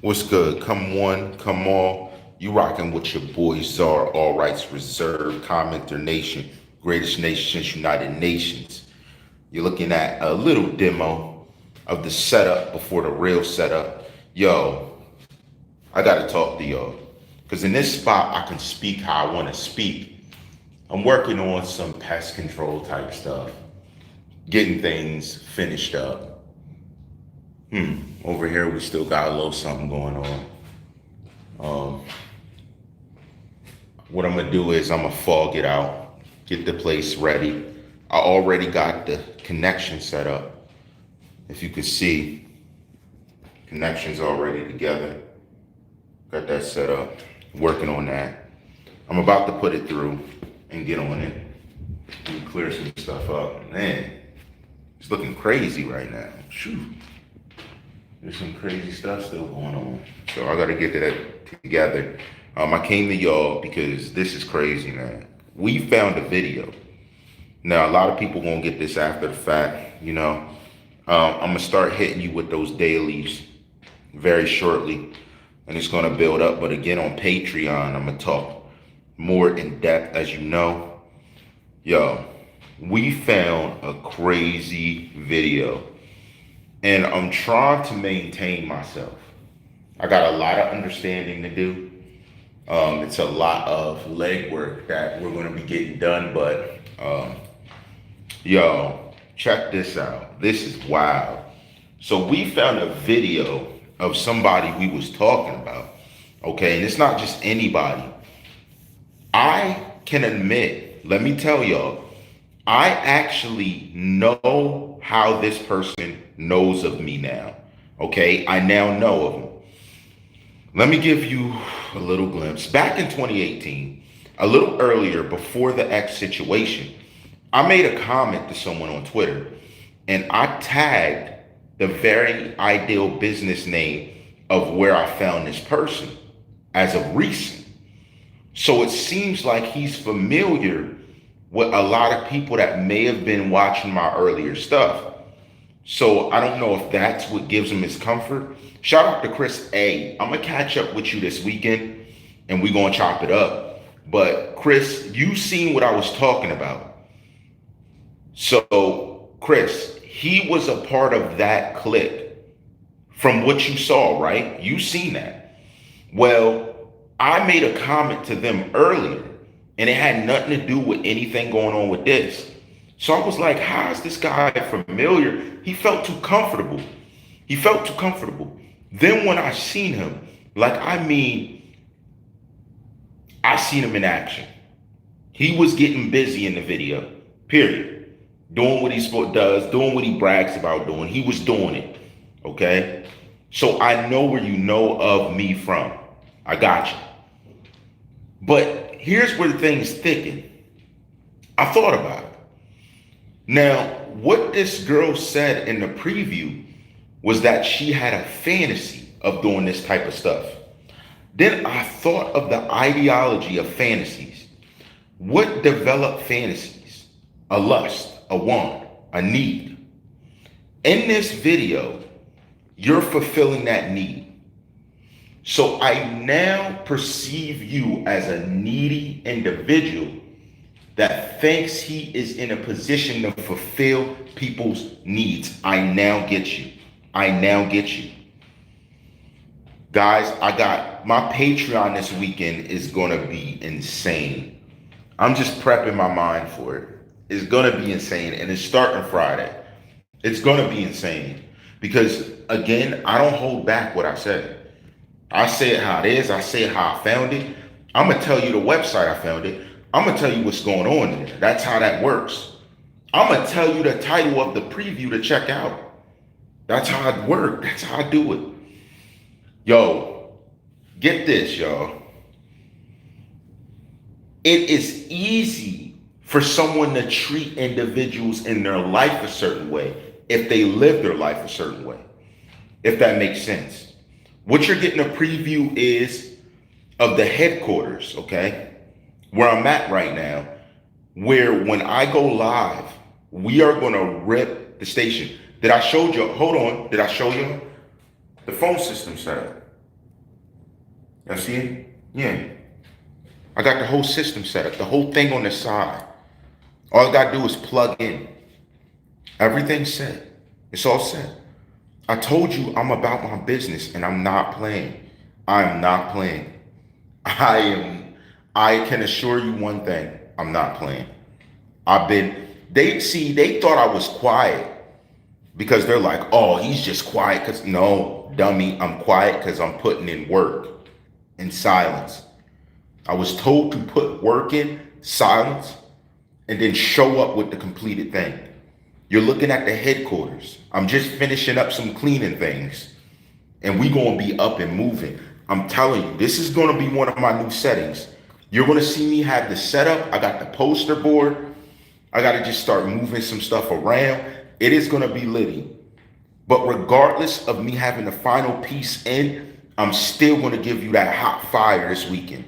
What's good? Come one, come all. You rocking with your boy Czar, all rights reserved, CommenterNation, greatest nation since United Nations. You're looking at a little demo of the setup before the real setup. Yo, I gotta talk to y'all. Cause in this spot, I can speak how I wanna speak. I'm working on some pest control type stuff, getting things finished up. Over here, we still got a little something going on. What I'm gonna do is I'm gonna fog it out, get the place ready. I already got the connection set up. If you could see, connections already together. Got that set up, working on that. I'm about to put it through and get on it and clear some stuff up. Man, it's looking crazy right now. Shoot. There's some crazy stuff still going on. So I gotta get that together. I came to y'all because this is crazy, man. We found a video. Now, a lot of people gonna get this after the fact, you know. I'm gonna start hitting you with those dailies very shortly, and it's gonna build up. But again, on Patreon, I'm gonna talk more in depth, as you know. Yo, we found a crazy video. And I'm trying to maintain myself. I got a lot of understanding to do. It's a lot of legwork that we're gonna be getting done, but yo, check this out. This is wild. So we found a video of somebody we was talking about, okay? And it's not just anybody. I can admit, let me tell y'all, I actually know how this person knows of me now. Okay, I now know of him. Let me give you a little glimpse. Back in 2018, a little earlier, before the X situation, I made a comment to someone on Twitter, and I tagged the very ideal business name of where I found this person as of recent. So it seems like he's familiar with a lot of people that may have been watching my earlier stuff. So I don't know if that's what gives him his comfort. Shout out to Chris A. I'm gonna catch up with you this weekend and we're gonna chop it up. But Chris, you seen what I was talking about. So Chris, he was a part of that clip from what you saw, right? You seen that. Well, I made a comment to them earlier, and it had nothing to do with anything going on with this. So I was like, how is this guy familiar? He felt too comfortable. He felt too comfortable. Then when I seen him, I seen him in action. He was getting busy in the video, period. Doing what he does, doing what he brags about doing. He was doing it, okay? So I know where you know of me from. I got you. But here's where the things thicken. I thought about it. Now, what this girl said in the preview was that she had a fantasy of doing this type of stuff. Then I thought of the ideology of fantasies. What developed fantasies? A lust, a want, a need. In this video, you're fulfilling that need. So I now perceive you as a needy individual that thinks he is in a position to fulfill people's needs. I now get you. I now get you. Guys, I got my Patreon this weekend is gonna be insane. I'm just prepping my mind for it. It's gonna be insane, and it's starting Friday. It's gonna be insane because, again, I don't hold back what I said. I say it how it is. I say it how I found it. I'm gonna tell you the website I found it. I'm gonna tell you what's going on there. That's how that works. I'm gonna tell you the title of the preview to check out. That's how it works. That's how I do it. Yo, get this, y'all. It is easy for someone to treat individuals in their life a certain way if they live their life a certain way, if that makes sense. What you're getting a preview is of the headquarters, okay? Where I'm at right now, where when I go live, we are gonna rip the station. Did I show you? Hold on, did I show you the phone system setup? You see it? Yeah. I got the whole system set up, the whole thing on the side. All I got to do is plug in. Everything's set. It's all set. I told you I'm about my business and I'm not playing. I'm not playing. I can assure you one thing. I'm not playing. They thought I was quiet because they're like, oh, he's just quiet because no, dummy, I'm quiet because I'm putting in work in silence. I was told to put work in silence and then show up with the completed thing. You're looking at the headquarters. I'm just finishing up some cleaning things and we gonna be up and moving. I'm telling you, this is gonna be one of my new settings. You're gonna see me have the setup. I got the poster board. I gotta just start moving some stuff around. It is gonna be litty. But regardless of me having the final piece in, I'm still gonna give you that hot fire this weekend.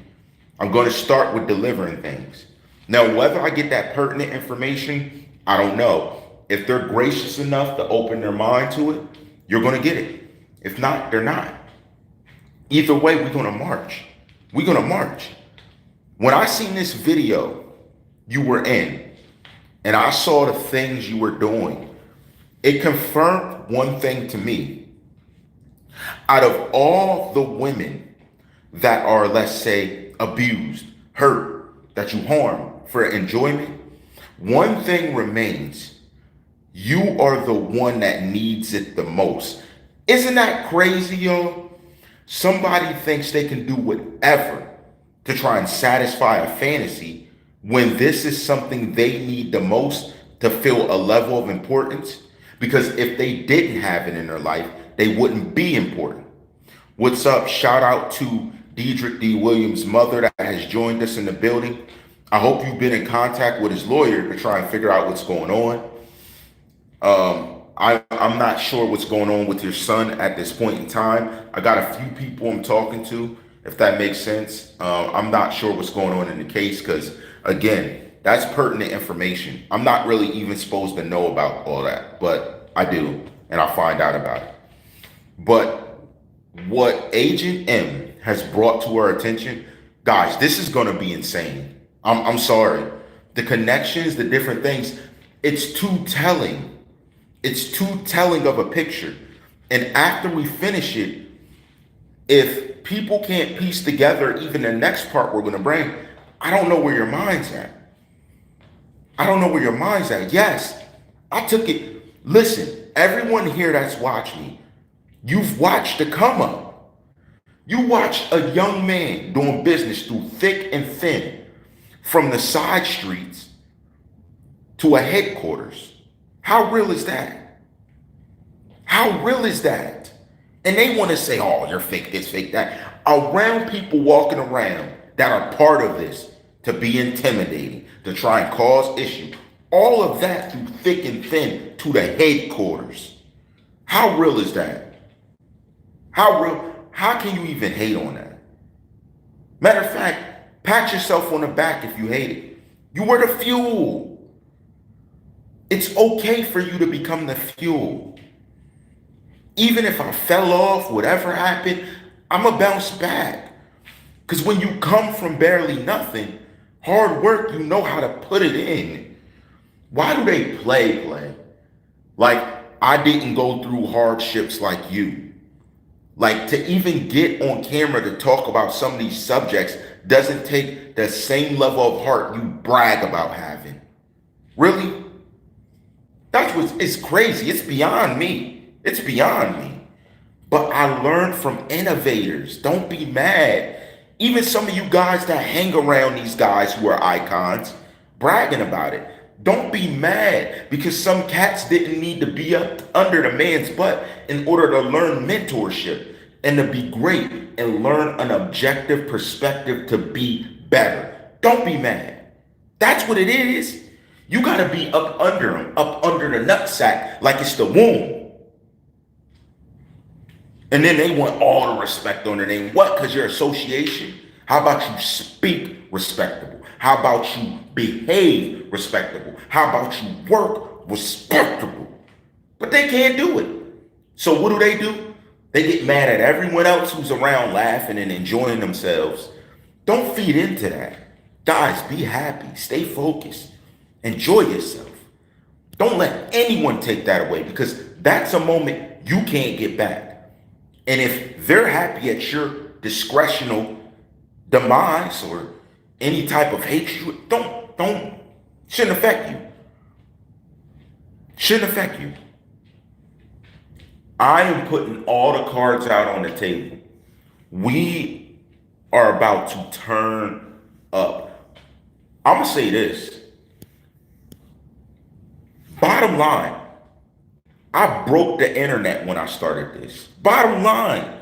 I'm gonna start with delivering things. Now, whether I get that pertinent information, I don't know. If they're gracious enough to open their mind to it, you're gonna get it. If not, they're not. Either way, we're gonna march. We're gonna march. When I seen this video you were in, and I saw the things you were doing, it confirmed one thing to me. Out of all the women that are, let's say, abused, hurt, that you harm for enjoyment, one thing remains. You are the one that needs it the most. Isn't that crazy, yo? Somebody thinks they can do whatever to try and satisfy a fantasy when this is something they need the most to feel a level of importance. Because if they didn't have it in their life, they wouldn't be important. What's up? Shout out to Dedrick D. Williams' mother that has joined us in the building. I hope you've been in contact with his lawyer to try and figure out what's going on. I'm not sure what's going on with your son at this point in time. I got a few people I'm talking to, if that makes sense. I'm not sure what's going on in the case because, again, that's pertinent information. I'm not really even supposed to know about all that, but I do, and I find out about it. But what Agent M has brought to our attention, guys, this is going to be insane. I'm sorry. The connections, the different things, it's too telling. It's too telling of a picture. And after we finish it, if people can't piece together even the next part we're going to bring, I don't know where your mind's at. I don't know where your mind's at. Yes, I took it. Listen, everyone here that's watched me, you've watched the come up. You watched a young man doing business through thick and thin, from the side streets to a headquarters. How real is that? How real is that? And they want to say, oh, you're fake this, fake that. Around people walking around that are part of this to be intimidating, to try and cause issue. All of that through thick and thin to the headquarters. How real is that? How real? How can you even hate on that? Matter of fact, pat yourself on the back if you hate it. You were the fuel. It's okay for you to become the fuel. Even if I fell off, whatever happened, I'm going to bounce back. Because when you come from barely nothing, hard work, you know how to put it in. Why do they play? Like, I didn't go through hardships like you. Like, to even get on camera to talk about some of these subjects doesn't take the same level of heart you brag about having. Really? It's crazy. It's beyond me. It's beyond me. But I learned from innovators. Don't be mad. Even some of you guys that hang around these guys who are icons, bragging about it. Don't be mad because some cats didn't need to be up under the man's butt in order to learn mentorship and to be great and learn an objective perspective to be better. Don't be mad. That's what it is. You got to be up under them, up under the nutsack like it's the womb. And then they want all the respect on their name. What? Because you're association? How about you speak respectable? How about you behave respectable? How about you work respectable? But they can't do it. So what do? They get mad at everyone else who's around laughing and enjoying themselves. Don't feed into that. Guys, be happy. Stay focused. Enjoy yourself. Don't let anyone take that away, because that's a moment you can't get back. And if they're happy at your discretional demise or any type of hatred, shouldn't affect you. Shouldn't affect you. I am putting all the cards out on the table. We are about to turn up. I'm going to say this. Bottom line, I broke the internet when I started this. Bottom line,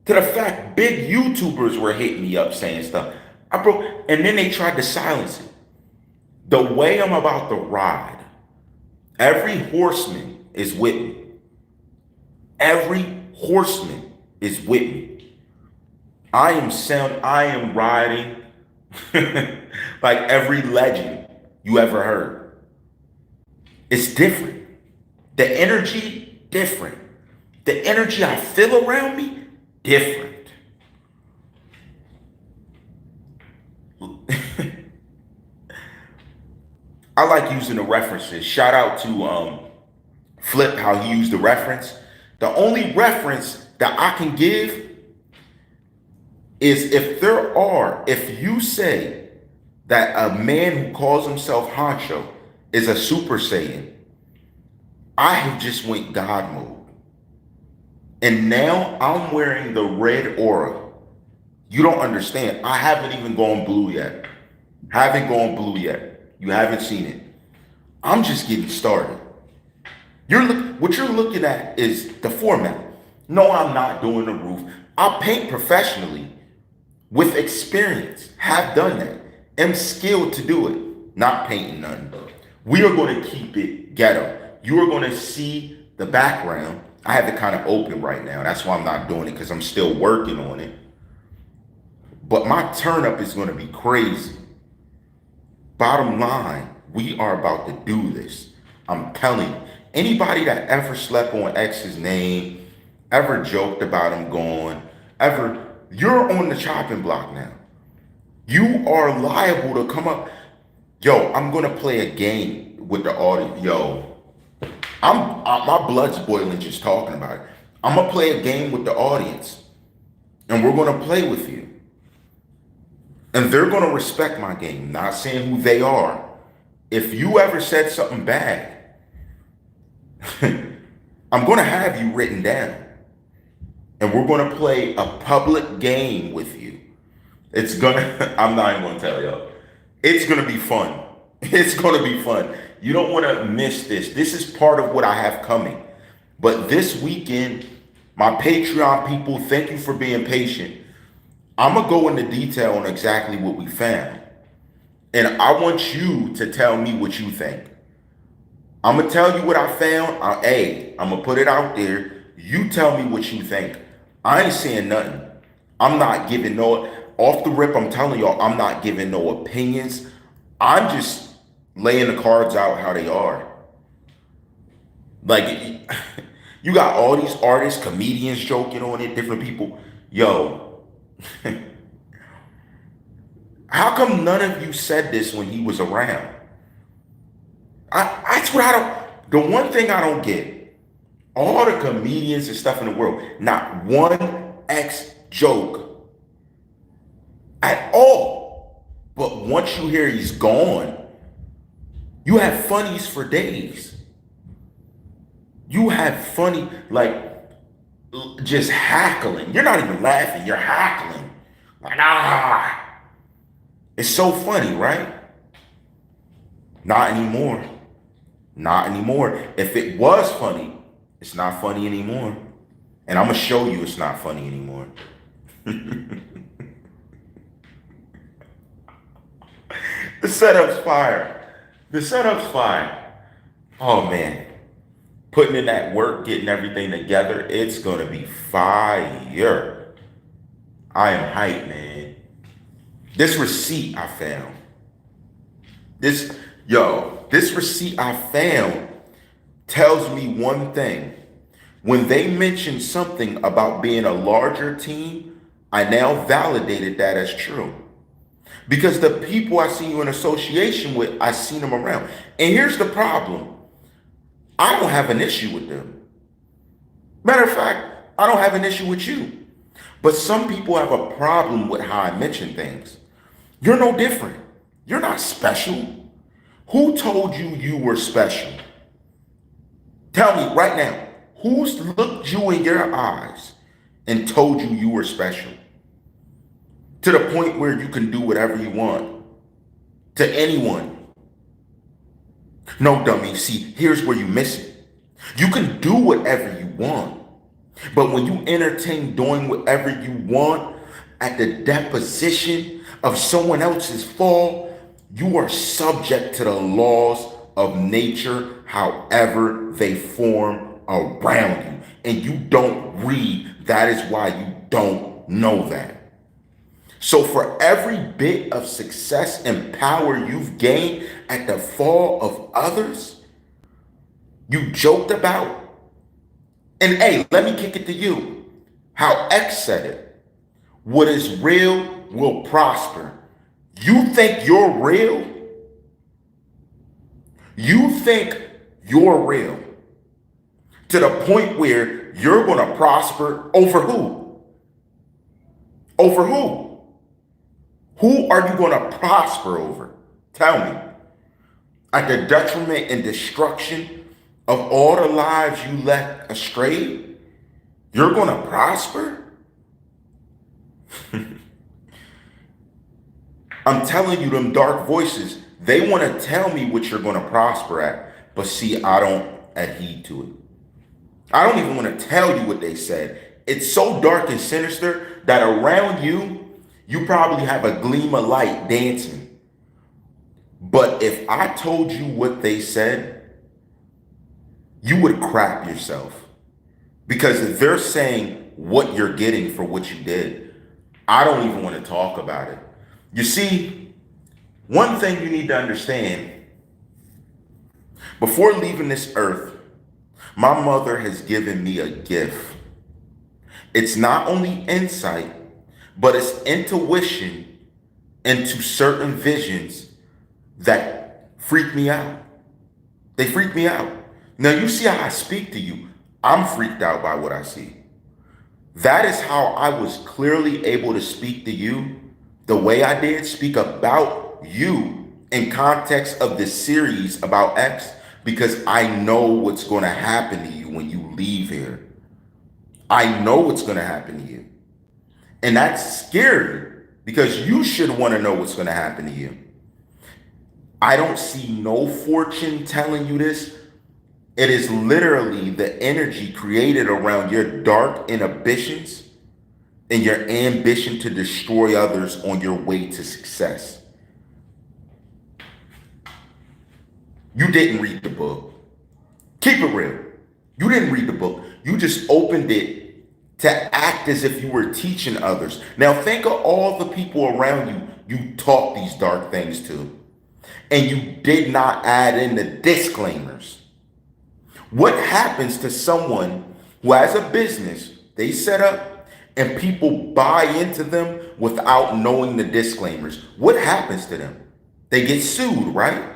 to the fact big YouTubers were hitting me up saying stuff. I broke, and then they tried to silence it. The way I'm about to ride, every horseman is with me. Every horseman is with me. I am riding like every legend you ever heard. It's different. The energy, different. The energy I feel around me, different. I like using the references. Shout out to Flip, how he used the reference. The only reference that I can give is if you say that a man who calls himself Honcho is a Super Saiyan, I have just went God mode. And now I'm wearing the red aura. You don't understand. I haven't even gone blue yet. You haven't seen it. I'm just getting started. What you're looking at is the format. No, I'm not doing the roof. I paint professionally with experience. Have done that. Am skilled to do it. Not painting nothing. We are going to keep it ghetto. You are going to see the background. I have it kind of open right now. That's why I'm not doing it, because I'm still working on it. But my turn up is going to be crazy. Bottom line, we are about to do this. I'm telling you. Anybody that ever slept on X's name, ever joked about him going, you're on the chopping block now. You are liable to come up. Yo, I'm going to play a game with the audience. Yo, my blood's boiling just talking about it. I'm going to play a game with the audience, and we're going to play with you. And they're going to respect my game, not saying who they are. If you ever said something bad, I'm going to have you written down. And we're going to play a public game with you. I'm not even going to tell y'all. It's going to be fun. It's going to be fun. You don't want to miss this. This is part of what I have coming. But this weekend, my Patreon people, thank you for being patient. I'm going to go into detail on exactly what we found. And I want you to tell me what you think. I'm going to tell you what I found. I'm going to put it out there. You tell me what you think. I ain't saying nothing. I'm not giving off the rip, I'm telling y'all, I'm not giving no opinions. I'm just laying the cards out how they are. Like, you got all these artists, comedians joking on it, different people. Yo, how come none of you said this when he was around? That's what I don't. The one thing I don't get, all the comedians and stuff in the world, not one X joke at all. But once you hear he's gone, you have funnies for days. You have funny, like, just hackling. You're not even laughing, you're hackling. Like, ah. It's so funny, right? Not anymore. Not anymore. If it was funny, it's not funny anymore. And I'm going to show you it's not funny anymore. The setup's fire. The setup's fire. Oh, man. Putting in that work, getting everything together, it's going to be fire. I am hyped, man. This receipt I found. This receipt I found tells me one thing. When they mentioned something about being a larger team, I now validated that as true. Because the people I see you in association with, I seen them around. And here's the problem. I don't have an issue with them. Matter of fact, I don't have an issue with you. But some people have a problem with how I mention things. You're no different. You're not special. Who told you you were special? Tell me right now, who's looked you in your eyes and told you you were special? To the point where you can do whatever you want to anyone. No, dummy. See, here's where you miss it. You can do whatever you want, but when you entertain doing whatever you want at the deposition of someone else's fall, you are subject to the laws of nature, however they form around you. And you don't read. That is why you don't know that. So for every bit of success and power you've gained at the fall of others, you joked about. And hey, let me kick it to you. How X said it. What is real will prosper. You think you're real? You think you're real to the point where you're going to prosper over who? Over who? Who are you going to prosper over? Tell me. At the detriment and destruction of all the lives you led astray, you're going to prosper? I'm telling you, them dark voices, they want to tell me what you're going to prosper at. But see, I don't adhere to it. I don't even want to tell you what they said. It's so dark and sinister that around you, you probably have a gleam of light dancing. But if I told you what they said, you would crap yourself. Because if they're saying what you're getting for what you did, I don't even want to talk about it. You see, one thing you need to understand, before leaving this earth, my mother has given me a gift. It's not only insight, but it's intuition into certain visions that freak me out. They freak me out. Now you see how I speak to you. I'm freaked out by what I see. That is how I was clearly able to speak to you the way I did, speak about you in context of this series about X, because I know what's going to happen to you when you leave here. I know what's going to happen to you. And that's scary because you should want to know what's going to happen to you. I don't see no fortune telling you this. It is literally the energy created around your dark inhibitions and your ambition to destroy others on your way to success. You didn't read the book. Keep it real. You didn't read the book. You just opened it to act as if you were teaching others. Now think of all the people around you taught these dark things to, and you did not add in the disclaimers. What happens to someone who has a business they set up and people buy into them without knowing the disclaimers? What happens to them? They get sued, right?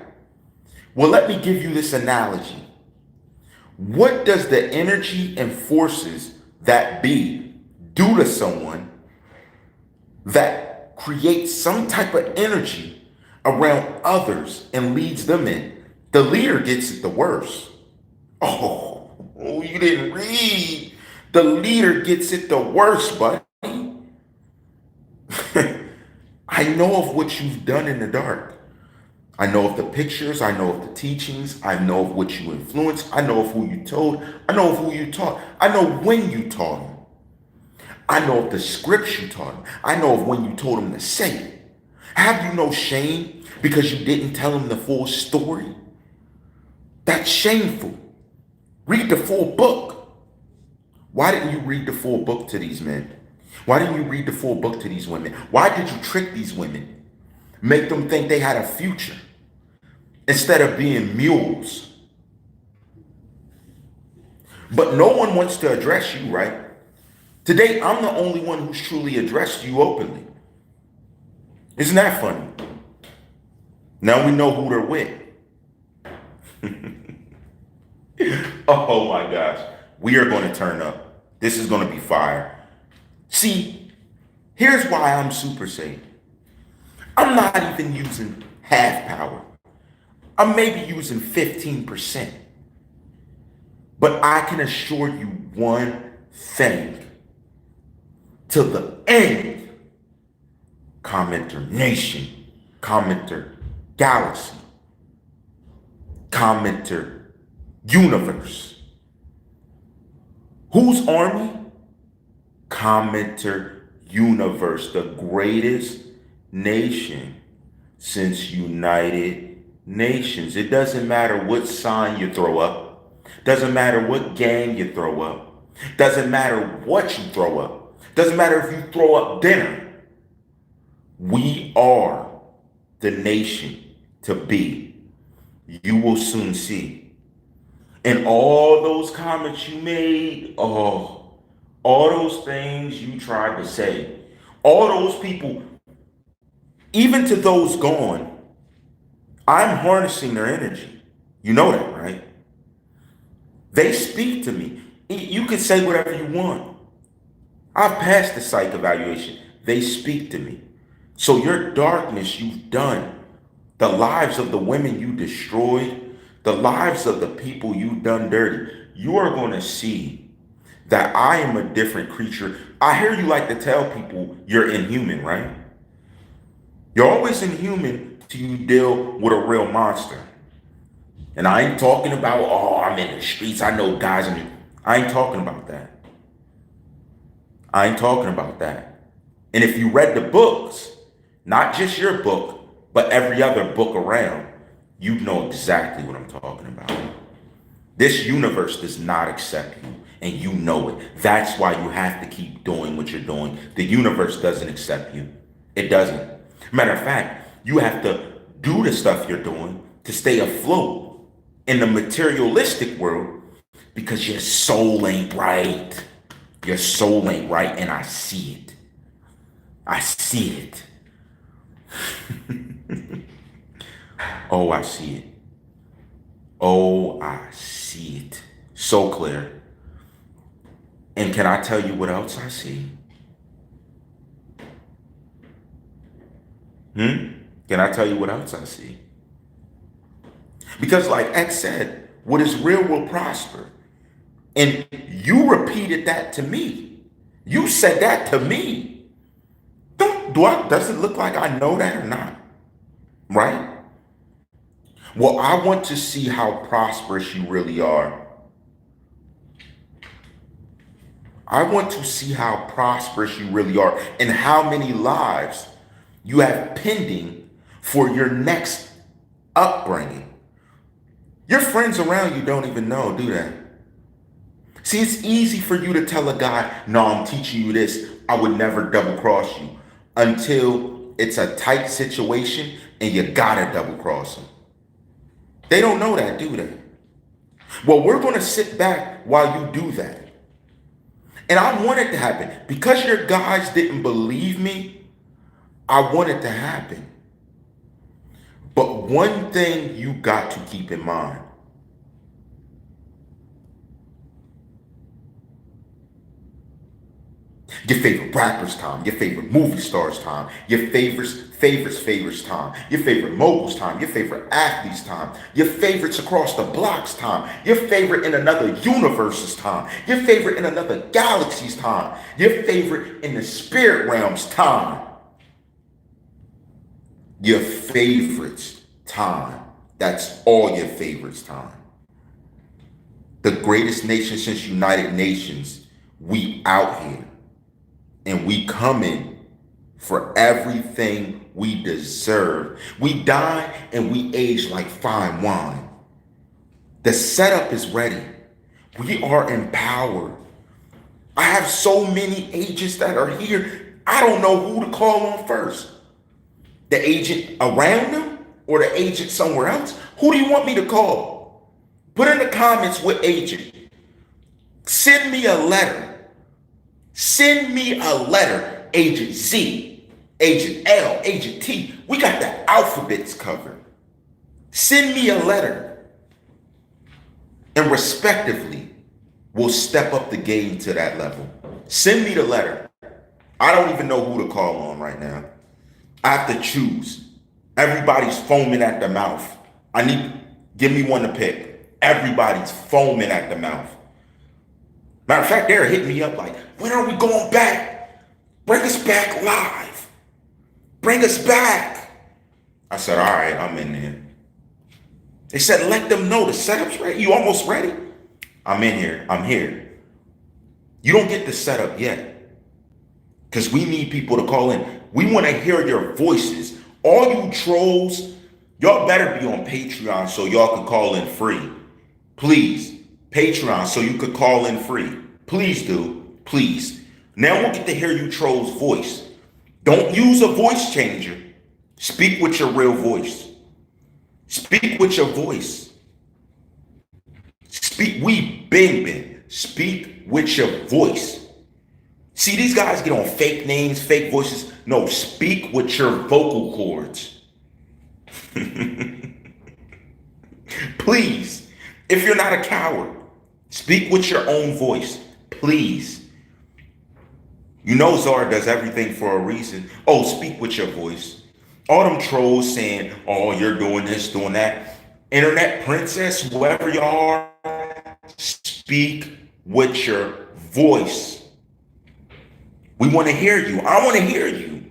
Well, let me give you this analogy. What does the energy and forces that be do to someone that creates some type of energy around others and leads them in? The leader gets it the worst. Oh, you didn't read. The leader gets it the worst, buddy. I know of what you've done in the dark. I know of the pictures. I know of the teachings. I know of what you influenced. I know of who you told. I know of who you taught. I know when you taught them. I know of the scripts you taught them. I know of when you told them to say it. Have you no shame because you didn't tell them the full story? That's shameful. Read the full book. Why didn't you read the full book to these men? Why didn't you read the full book to these women? Why did you trick these women? Make them think they had a future instead of being mules. But no one wants to address you, right? Today, I'm the only one who's truly addressed you openly. Isn't that funny? Now we know who they're with. Oh my gosh. We are going to turn up. This is going to be fire. See, here's why I'm super safe. I'm not even using half power. I'm maybe using 15%. But I can assure you one thing. Till the end, CommenterNation, Commenter Galaxy, Commenter Universe. Whose army? Commenter Universe, the greatest nation since United Nations. It doesn't matter what sign you throw up. Doesn't matter what gang you throw up. Doesn't matter what you throw up. Doesn't matter if you throw up dinner. We are the nation to be. You will soon see. And all those comments you made, all those things you tried to say, all those people, even to those gone, I'm harnessing their energy. You know that, right? They speak to me. You can say whatever you want. I've passed the psych evaluation. They speak to me. So your darkness you've done, the lives of the women you destroyed, the lives of the people you've done dirty, you are going to see that I am a different creature. I hear you like to tell people you're inhuman, right? You're always inhuman till you deal with a real monster. And I ain't talking about, oh, I'm in the streets, I know guys. I ain't talking about that. I ain't talking about that. And if you read the books, not just your book, but every other book around, you know exactly what I'm talking about. This universe does not accept you, and you know it. That's why you have to keep doing what you're doing. The universe doesn't accept you. It doesn't. Matter of fact, you have to do the stuff you're doing to stay afloat in the materialistic world because your soul ain't right. Your soul ain't right, and I see it. I see it. Oh, I see it. Oh, I see it. So clear. And can I tell you what else I see? Can I tell you what else I see? Because like X said, what is real will prosper. And you repeated that to me. You said that to me. Does it look like I know that or not? Right? Well, I want to see how prosperous you really are. I want to see how prosperous you really are and how many lives you have pending for your next upbringing. Your friends around you don't even know, do they? See, it's easy for you to tell a guy, no, I'm teaching you this. I would never double cross you, until it's a tight situation and you gotta double cross them. They don't know that, do they? Well, we're going to sit back while you do that. And I want it to happen. Because your guys didn't believe me, I want it to happen. But one thing you got to keep in mind. Your favorite rapper's time, your favorite movie star's time, your favorites time, your favorite moguls time, your favorite athletes time, your favorites across the blocks time, your favorite in another universe's time, your favorite in another galaxy's time, your favorite in the spirit realm's time. Your favorites time. That's all your favorites time. The greatest nation since United Nations, we out here. And we coming for everything we deserve. We die and we age like fine wine. The setup is ready. We are empowered. I have so many agents that are here. I don't know who to call on first. The agent around them or the agent somewhere else? Who do you want me to call? Put in the comments what agent. Send me a letter. Send me a letter. Agent Z, Agent L, Agent T. We got the alphabets covered. Send me a letter. And respectively, we'll step up the game to that level. Send me the letter. I don't even know who to call on right now. I have to choose. Everybody's foaming at the mouth. Give me one to pick. Everybody's foaming at the mouth. Matter of fact, they're hitting me up like, when are we going back? Bring us back live. Bring us back. I said, all right, I'm in there. They said, let them know the setup's ready. You almost ready? I'm in here. I'm here. You don't get the setup yet. Because we need people to call in. We want to hear your voices. All you trolls, y'all better be on Patreon so y'all can call in free. Please. Patreon so you could call in free. Please do. Please. Now we'll get to hear you trolls' voice. Don't use a voice changer. Speak with your real voice. Speak with your voice. Speak. We been. Speak with your voice. See, these guys get on fake names, fake voices. No, speak with your vocal cords. Please, if you're not a coward, speak with your own voice. Please. You know Czar does everything for a reason. Oh, speak with your voice. All them trolls saying, oh, you're doing this, doing that. Internet princess, whoever you are, speak with your voice. We want to hear you. I want to hear you.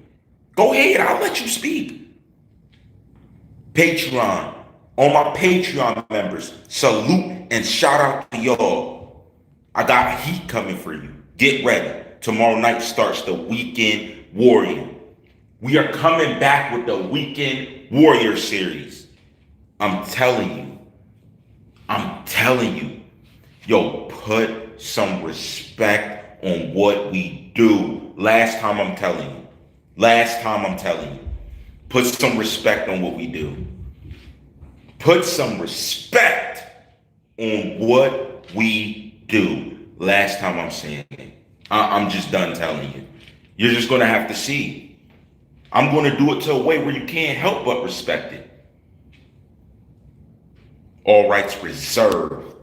Go ahead. I'll let you speak. Patreon. All my Patreon members, salute and shout out to y'all. I got heat coming for you. Get ready. Tomorrow night starts the Weekend Warrior. We are coming back with the Weekend Warrior series. I'm telling you. Yo, put some respect on what we do. Last time I'm telling you. Put some respect on what we do. Put some respect on what we do. Last time I'm saying it. I'm just done telling you. You're just going to have to see. I'm going to do it to a way where you can't help but respect it. All rights reserved.